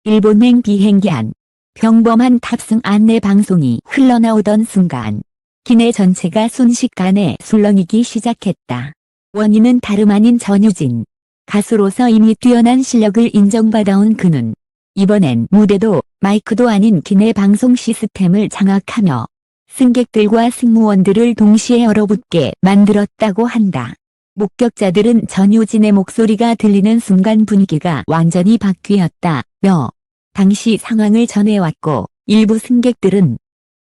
일본행 비행기 안 평범한 탑승 안내 방송이 흘러나오던 순간 기내 전체가 순식간에 술렁이기 시작했다. 원인은 다름 아닌 전유진. 가수로서 이미 뛰어난 실력을 인정받아온 그는 이번엔 무대도 마이크도 아닌 기내 방송 시스템을 장악하며 승객들과 승무원들을 동시에 얼어붙게 만들었다고 한다. 목격자들은 전유진의 목소리가 들리는 순간 분위기가 완전히 바뀌었다며 당시 상황을 전해왔고, 일부 승객들은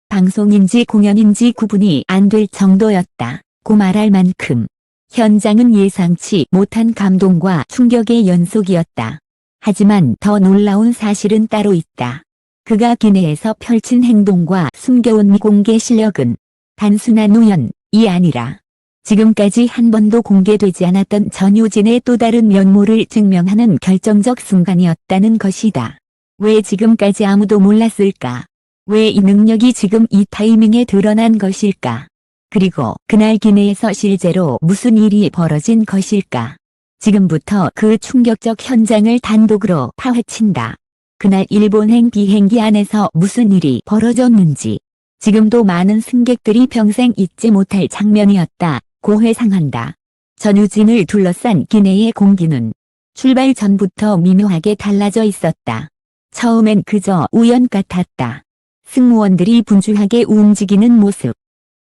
방송인지 공연인지 구분이 안 될 정도였다고 말할 만큼 현장은 예상치 못한 감동과 충격의 연속이었다. 하지만 더 놀라운 사실은 따로 있다. 그가 기내에서 펼친 행동과 숨겨온 미공개 실력은 단순한 우연이 아니라 지금까지 한 번도 공개되지 않았던 전유진의 또 다른 면모를 증명하는 결정적 순간이었다는 것이다. 왜 지금까지 아무도 몰랐을까? 왜 이 능력이 지금 이 타이밍에 드러난 것일까? 그리고 그날 기내에서 실제로 무슨 일이 벌어진 것일까? 지금부터 그 충격적 현장을 단독으로 파헤친다. 그날 일본행 비행기 안에서 무슨 일이 벌어졌는지, 지금도 많은 승객들이 평생 잊지 못할 장면이었다고 회상한다. 전유진을 둘러싼 기내의 공기는 출발 전부터 미묘하게 달라져 있었다. 처음엔 그저 우연 같았다. 승무원들이 분주하게 움직이는 모습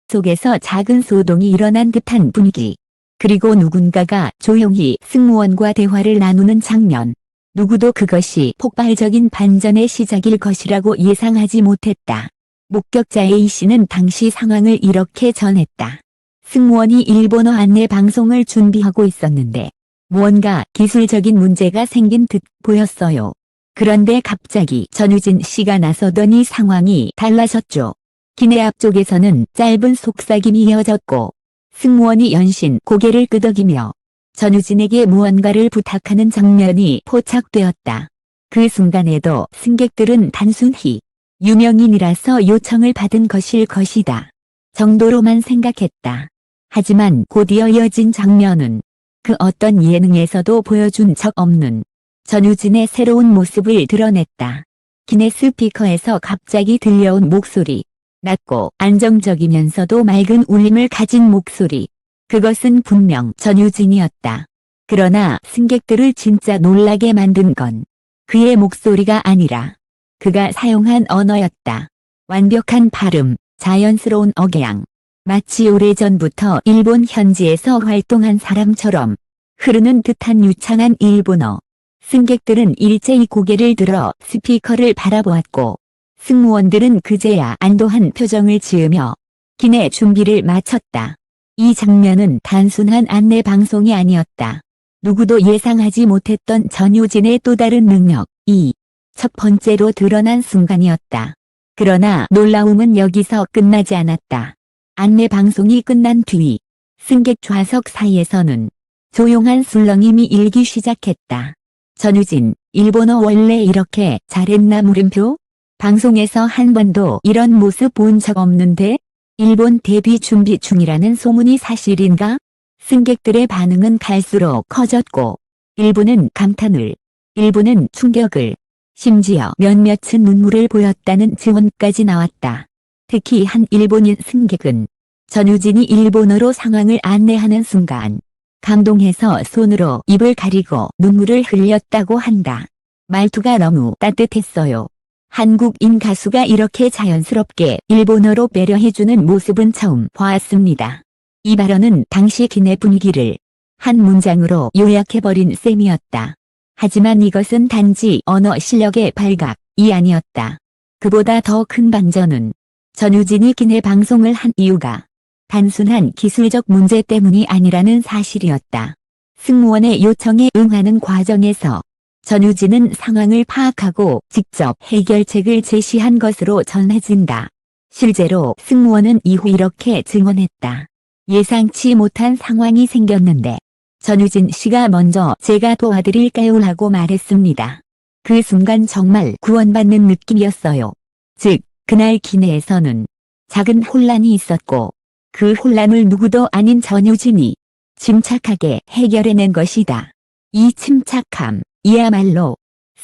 속에서 작은 소동이 일어난 듯한 분위기. 그리고 누군가가 조용히 승무원과 대화를 나누는 장면. 누구도 그것이 폭발적인 반전의 시작일 것이라고 예상하지 못했다. 목격자 A씨는 당시 상황을 이렇게 전했다. 승무원이 일본어 안내 방송을 준비하고 있었는데 무언가 기술적인 문제가 생긴 듯 보였어요. 그런데 갑자기 전유진 씨가 나서더니 상황이 달라졌죠. 기내 앞쪽에서는 짧은 속삭임이 이어졌고 승무원이 연신 고개를 끄덕이며 전유진에게 무언가를 부탁하는 장면이 포착되었다. 그 순간에도 승객들은 단순히 유명인이라서 요청을 받은 것일 것이다 정도로만 생각했다. 하지만 곧 이어진 장면은 그 어떤 예능에서도 보여준 적 없는 전유진의 새로운 모습을 드러냈다. 기내 스피커에서 갑자기 들려온 목소리. 낮고 안정적이면서도 맑은 울림을 가진 목소리. 그것은 분명 전유진이었다. 그러나 승객들을 진짜 놀라게 만든 건 그의 목소리가 아니라 그가 사용한 언어였다. 완벽한 발음, 자연스러운 억양. 마치 오래전부터 일본 현지에서 활동한 사람처럼 흐르는 듯한 유창한 일본어. 승객들은 일제히 고개를 들어 스피커를 바라보았고 승무원들은 그제야 안도한 표정을 지으며 기내 준비를 마쳤다. 이 장면은 단순한 안내 방송이 아니었다. 누구도 예상하지 못했던 전유진의 또 다른 능력이 첫 번째로 드러난 순간이었다. 그러나 놀라움은 여기서 끝나지 않았다. 안내 방송이 끝난 뒤 승객 좌석 사이에서는 조용한 술렁임이 일기 시작했다. 전유진, 일본어 원래 이렇게 잘했나 물음표? 방송에서 한 번도 이런 모습 본 적 없는데? 일본 데뷔 준비 중이라는 소문이 사실인가? 승객들의 반응은 갈수록 커졌고 일부는 감탄을, 일부는 충격을, 심지어 몇몇은 눈물을 보였다는 증언까지 나왔다. 특히 한 일본인 승객은 전유진이 일본어로 상황을 안내하는 순간 감동해서 손으로 입을 가리고 눈물을 흘렸다고 한다. 말투가 너무 따뜻했어요. 한국인 가수가 이렇게 자연스럽게 일본어로 배려해주는 모습은 처음 봤습니다. 이 발언은 당시 기내 분위기를 한 문장으로 요약해버린 셈이었다. 하지만 이것은 단지 언어 실력의 발각이 아니었다. 그보다 더 큰 반전은 전유진이 기내 방송을 한 이유가 단순한 기술적 문제 때문이 아니라는 사실이었다. 승무원의 요청에 응하는 과정에서 전유진은 상황을 파악하고 직접 해결책을 제시한 것으로 전해진다. 실제로 승무원은 이후 이렇게 증언했다. 예상치 못한 상황이 생겼는데 전유진 씨가 먼저 제가 도와드릴까요? 라고 말했습니다. 그 순간 정말 구원받는 느낌이었어요. 즉, 그날 기내에서는 작은 혼란이 있었고 그 혼란을 누구도 아닌 전유진이 침착하게 해결해낸 것이다. 이 침착함, 이야말로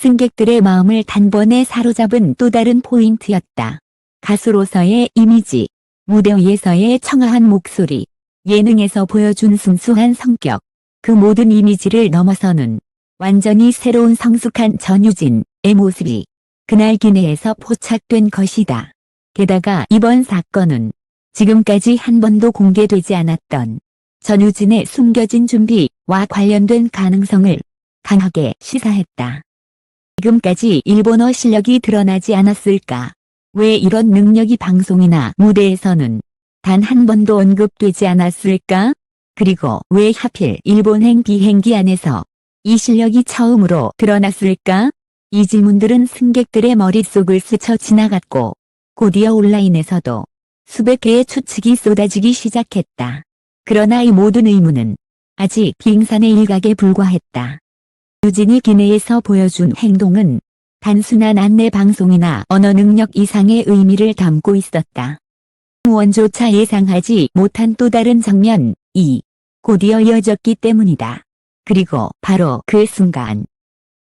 승객들의 마음을 단번에 사로잡은 또 다른 포인트였다. 가수로서의 이미지, 무대 위에서의 청아한 목소리, 예능에서 보여준 순수한 성격, 그 모든 이미지를 넘어서는 완전히 새로운 성숙한 전유진의 모습이 그날 기내에서 포착된 것이다. 게다가 이번 사건은 지금까지 한 번도 공개되지 않았던 전유진의 숨겨진 준비와 관련된 가능성을 강하게 시사했다. 지금까지 일본어 실력이 드러나지 않았을까? 왜 이런 능력이 방송이나 무대에서는 단 한 번도 언급되지 않았을까? 그리고 왜 하필 일본행 비행기 안에서 이 실력이 처음으로 드러났을까? 이 질문들은 승객들의 머릿속을 스쳐 지나갔고 곧이어 온라인에서도 수백 개의 추측이 쏟아지기 시작했다. 그러나 이 모든 의문은 아직 빙산의 일각에 불과했다. 유진이 기내에서 보여준 행동은 단순한 안내 방송이나 언어 능력 이상의 의미를 담고 있었다. 승무원조차 예상하지 못한 또 다른 장면이 곧이어 이어졌기 때문이다. 그리고 바로 그 순간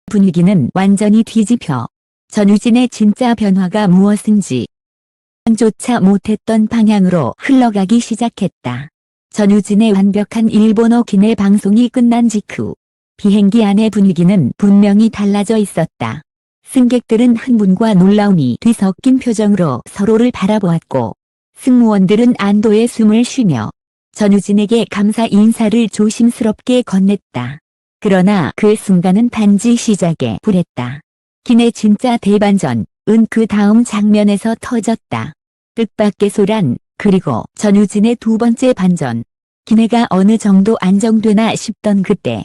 분위기는 완전히 뒤집혀 전유진의 진짜 변화가 무엇인지 조차 못했던 방향으로 흘러가기 시작했다. 전유진의 완벽한 일본어 기내 방송이 끝난 직후 비행기 안의 분위기는 분명히 달라져 있었다. 승객들은 흥분과 놀라움이 뒤섞인 표정으로 서로를 바라보았고 승무원들은 안도의 숨을 쉬며 전유진에게 감사 인사를 조심스럽게 건넸다. 그러나 그 순간은 단지 시작에 불했다. 기내 진짜 대반전은 그 다음 장면에서 터졌다. 뜻밖의 소란, 그리고 전유진의 두 번째 반전. 기내가 어느 정도 안정되나 싶던 그때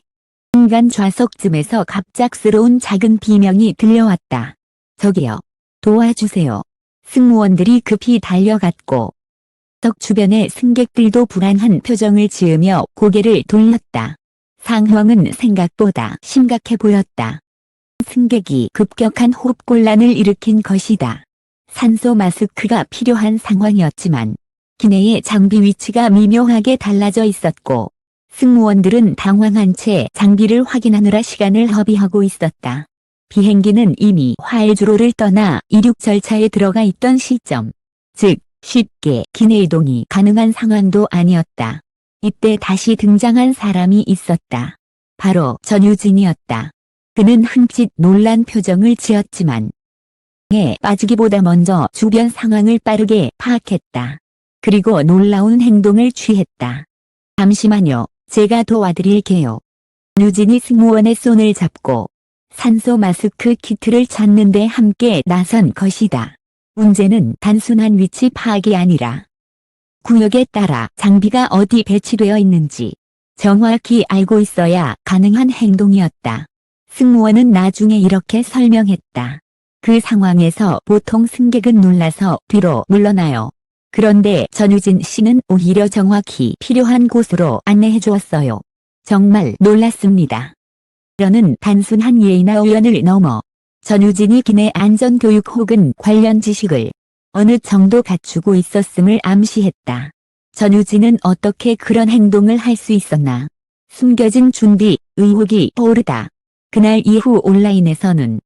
순간 좌석쯤에서 갑작스러운 작은 비명이 들려왔다. 저기요. 도와주세요. 승무원들이 급히 달려갔고 석 주변의 승객들도 불안한 표정을 지으며 고개를 돌렸다. 상황은 생각보다 심각해 보였다. 승객이 급격한 호흡곤란을 일으킨 것이다. 산소 마스크가 필요한 상황이었지만 기내의 장비 위치가 미묘하게 달라져 있었고 승무원들은 당황한 채 장비를 확인하느라 시간을 허비하고 있었다. 비행기는 이미 활주로를 떠나 이륙 절차에 들어가 있던 시점, 즉 쉽게 기내 이동이 가능한 상황도 아니었다. 이때 다시 등장한 사람이 있었다. 바로 전유진이었다. 그는 흠칫 놀란 표정을 지었지만 에 빠지기보다 먼저 주변 상황을 빠르게 파악했다. 그리고 놀라운 행동을 취했다. 잠시만요. 제가 도와드릴게요. 전유진이 승무원의 손을 잡고 산소 마스크 키트를 찾는데 함께 나선 것이다. 문제는 단순한 위치 파악이 아니라 구역에 따라 장비가 어디 배치되어 있는지 정확히 알고 있어야 가능한 행동이었다. 승무원은 나중에 이렇게 설명했다. 그 상황에서 보통 승객은 놀라서 뒤로 물러나요. 그런데 전유진 씨는 오히려 정확히 필요한 곳으로 안내해 주었어요. 정말 놀랐습니다. 이는 단순한 예의나 우연을 넘어 전유진이 기내 안전교육 혹은 관련 지식을 어느 정도 갖추고 있었음을 암시했다. 전유진은 어떻게 그런 행동을 할 수 있었나? 숨겨진 준비, 의혹이 오르다. 그날 이후 온라인에서는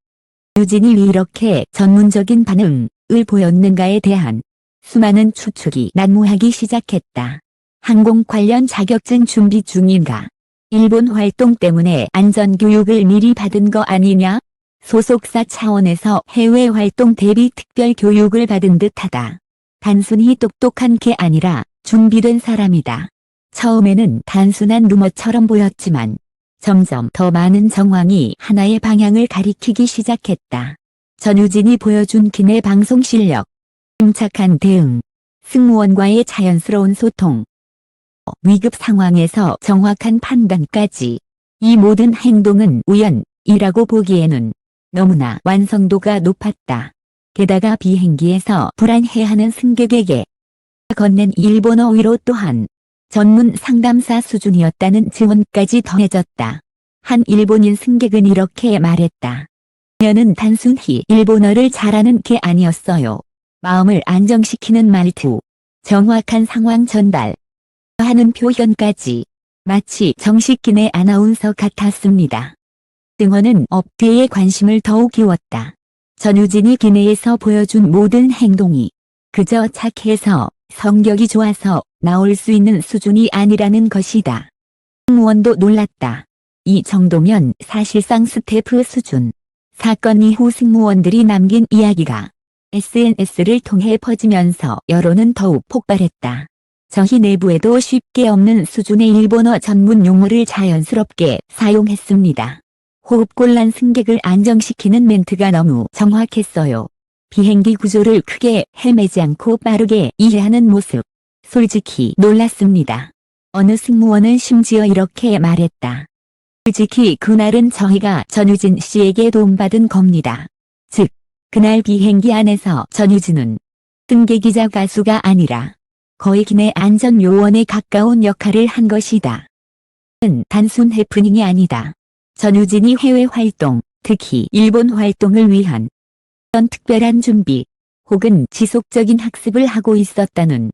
전유진이 왜 이렇게 전문적인 반응을 보였는가에 대한 수많은 추측이 난무하기 시작했다. 항공 관련 자격증 준비 중인가? 일본 활동 때문에 안전교육을 미리 받은 거 아니냐? 소속사 차원에서 해외 활동 대비 특별 교육을 받은 듯하다. 단순히 똑똑한 게 아니라 준비된 사람이다. 처음에는 단순한 루머처럼 보였지만 점점 더 많은 정황이 하나의 방향을 가리키기 시작했다. 전유진이 보여준 기내 방송 실력, 침착한 대응, 승무원과의 자연스러운 소통, 위급 상황에서 정확한 판단까지 이 모든 행동은 우연이라고 보기에는 너무나 완성도가 높았다. 게다가 비행기에서 불안해하는 승객에게 건넨 일본어 위로 또한 전문 상담사 수준이었다는 증언까지 더해졌다. 한 일본인 승객은 이렇게 말했다. 그녀는 단순히 일본어를 잘하는 게 아니었어요. 마음을 안정시키는 말투, 정확한 상황 전달 하는 표현까지 마치 정식 기내 아나운서 같았습니다. 등원은 업계의 관심을 더욱 키웠다. 전유진이 기내에서 보여준 모든 행동이 그저 착해서 성격이 좋아서 나올 수 있는 수준이 아니라는 것이다. 승무원도 놀랐다. 이 정도면 사실상 스태프 수준. 사건 이후 승무원들이 남긴 이야기가 SNS를 통해 퍼지면서 여론은 더욱 폭발했다. 저희 내부에도 쉽게 없는 수준의 일본어 전문 용어를 자연스럽게 사용했습니다. 호흡곤란 승객을 안정시키는 멘트가 너무 정확했어요. 비행기 구조를 크게 헤매지 않고 빠르게 이해하는 모습. 솔직히 놀랐습니다. 어느 승무원은 심지어 이렇게 말했다. 솔직히 그날은 저희가 전유진 씨에게 도움받은 겁니다. 즉, 그날 비행기 안에서 전유진은 승객이자 가수가 아니라 거의 기내 안전요원에 가까운 역할을 한 것이다. 단순 해프닝이 아니다. 전유진이 해외 활동, 특히 일본 활동을 위한 어떤 특별한 준비 혹은 지속적인 학습을 하고 있었다는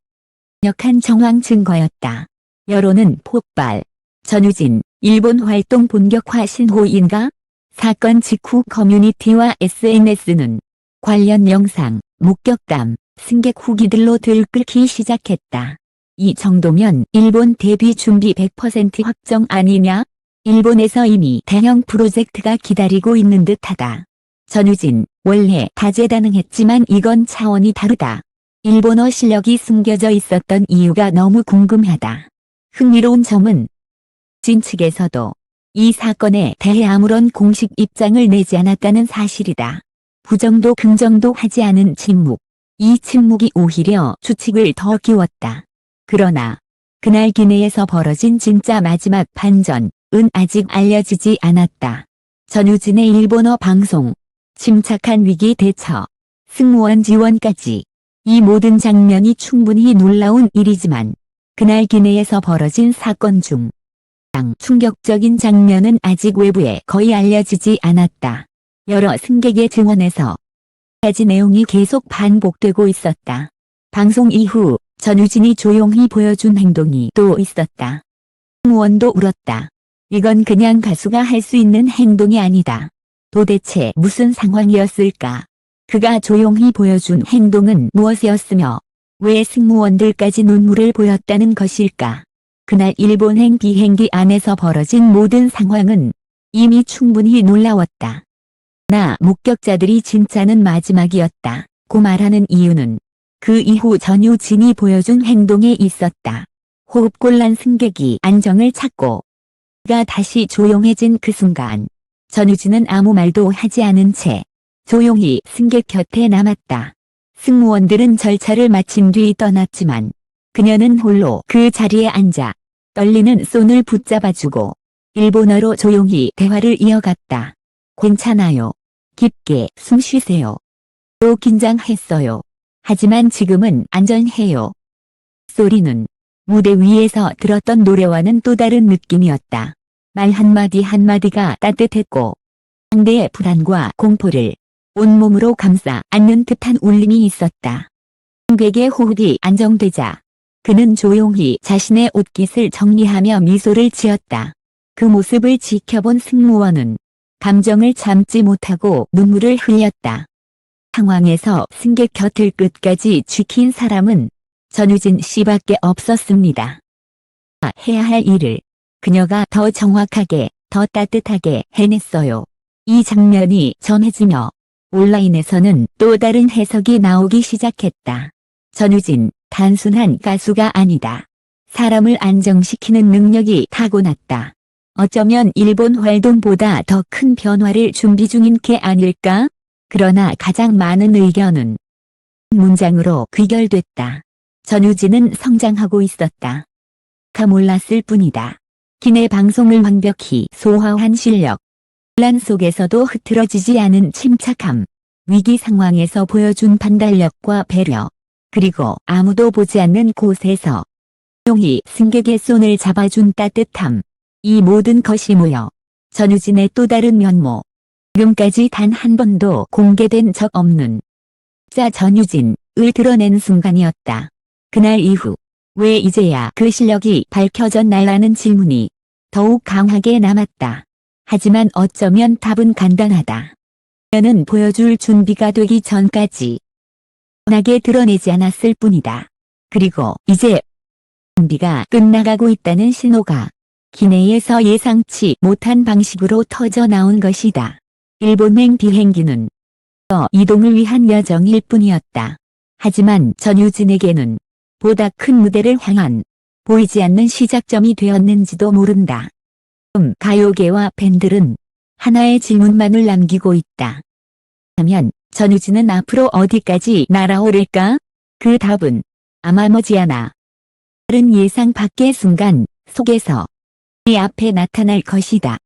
강력한 정황 증거였다. 여론은 폭발. 전유진, 일본 활동 본격화 신호인가? 사건 직후 커뮤니티와 SNS는 관련 영상, 목격담, 승객 후기들로 들끓기 시작했다. 이 정도면 일본 데뷔 준비 100% 확정 아니냐? 일본에서 이미 대형 프로젝트가 기다리고 있는 듯하다. 전유진, 원래 다재다능했지만 이건 차원이 다르다. 일본어 실력이 숨겨져 있었던 이유가 너무 궁금하다. 흥미로운 점은 진 측에서도 이 사건에 대해 아무런 공식 입장을 내지 않았다는 사실이다. 부정도 긍정도 하지 않은 침묵. 이 침묵이 오히려 추측을 더 키웠다. 그러나 그날 기내에서 벌어진 진짜 마지막 반전은 아직 알려지지 않았다. 전유진의 일본어 방송, 침착한 위기 대처, 승무원 지원까지. 이 모든 장면이 충분히 놀라운 일이지만 그날 기내에서 벌어진 사건 중 가장 충격적인 장면은 아직 외부에 거의 알려지지 않았다. 여러 승객의 증언에서 가지 내용이 계속 반복되고 있었다. 방송 이후 전유진이 조용히 보여준 행동이 또 있었다. 승무원도 울었다. 이건 그냥 가수가 할 수 있는 행동이 아니다. 도대체 무슨 상황이었을까? 그가 조용히 보여준 행동은 무엇이었으며 왜 승무원들까지 눈물을 보였다는 것일까? 그날 일본행 비행기 안에서 벌어진 모든 상황은 이미 충분히 놀라웠다. 나 목격자들이 진짜는 마지막이었다. 고 말하는 이유는 그 이후 전유진이 보여준 행동에 있었다. 호흡곤란 승객이 안정을 찾고 그가 다시 조용해진 그 순간 전유진은 아무 말도 하지 않은 채 조용히 승객 곁에 남았다. 승무원들은 절차를 마친 뒤 떠났지만 그녀는 홀로 그 자리에 앉아 떨리는 손을 붙잡아주고 일본어로 조용히 대화를 이어갔다. 괜찮아요. 깊게 숨 쉬세요. 또 긴장했어요. 하지만 지금은 안전해요. 소리는 무대 위에서 들었던 노래와는 또 다른 느낌이었다. 말 한마디 한마디가 따뜻했고 상대의 불안과 공포를 온몸으로 감싸 안는 듯한 울림이 있었다. 승객의 호흡이 안정되자 그는 조용히 자신의 옷깃을 정리하며 미소를 지었다. 그 모습을 지켜본 승무원은 감정을 참지 못하고 눈물을 흘렸다. 상황에서 승객 곁을 끝까지 지킨 사람은 전유진 씨밖에 없었습니다. 해야 할 일을 그녀가 더 정확하게, 더 따뜻하게 해냈어요. 이 장면이 전해지며 온라인에서는 또 다른 해석이 나오기 시작했다. 전유진, 단순한 가수가 아니다. 사람을 안정시키는 능력이 타고났다. 어쩌면 일본 활동보다 더 큰 변화를 준비 중인 게 아닐까? 그러나 가장 많은 의견은 문장으로 귀결됐다. 전유진은 성장하고 있었다. 가 몰랐을 뿐이다. 기내 방송을 완벽히 소화한 실력. 혼란 속에서도 흐트러지지 않은 침착함. 위기 상황에서 보여준 판단력과 배려. 그리고 아무도 보지 않는 곳에서 조용히 승객의 손을 잡아준 따뜻함. 이 모든 것이 모여 전유진의 또 다른 면모. 지금까지 단 한 번도 공개된 적 없는 자 전유진을 드러낸 순간이었다. 그날 이후 왜 이제야 그 실력이 밝혀졌나라는 질문이 더욱 강하게 남았다. 하지만 어쩌면 답은 간단하다. 그녀는 보여줄 준비가 되기 전까지 뻔하게 드러내지 않았을 뿐이다. 그리고 이제 준비가 끝나가고 있다는 신호가 기내에서 예상치 못한 방식으로 터져 나온 것이다. 일본행 비행기는 이동을 위한 여정일 뿐이었다. 하지만 전유진에게는 보다 큰 무대를 향한 보이지 않는 시작점이 되었는지도 모른다. 가요계와 팬들은 하나의 질문만을 남기고 있다. 하면 전유진은 앞으로 어디까지 날아오를까? 그 답은 아마 머지않아 다른 예상 밖의 순간 속에서 이 앞에 나타날 것이다.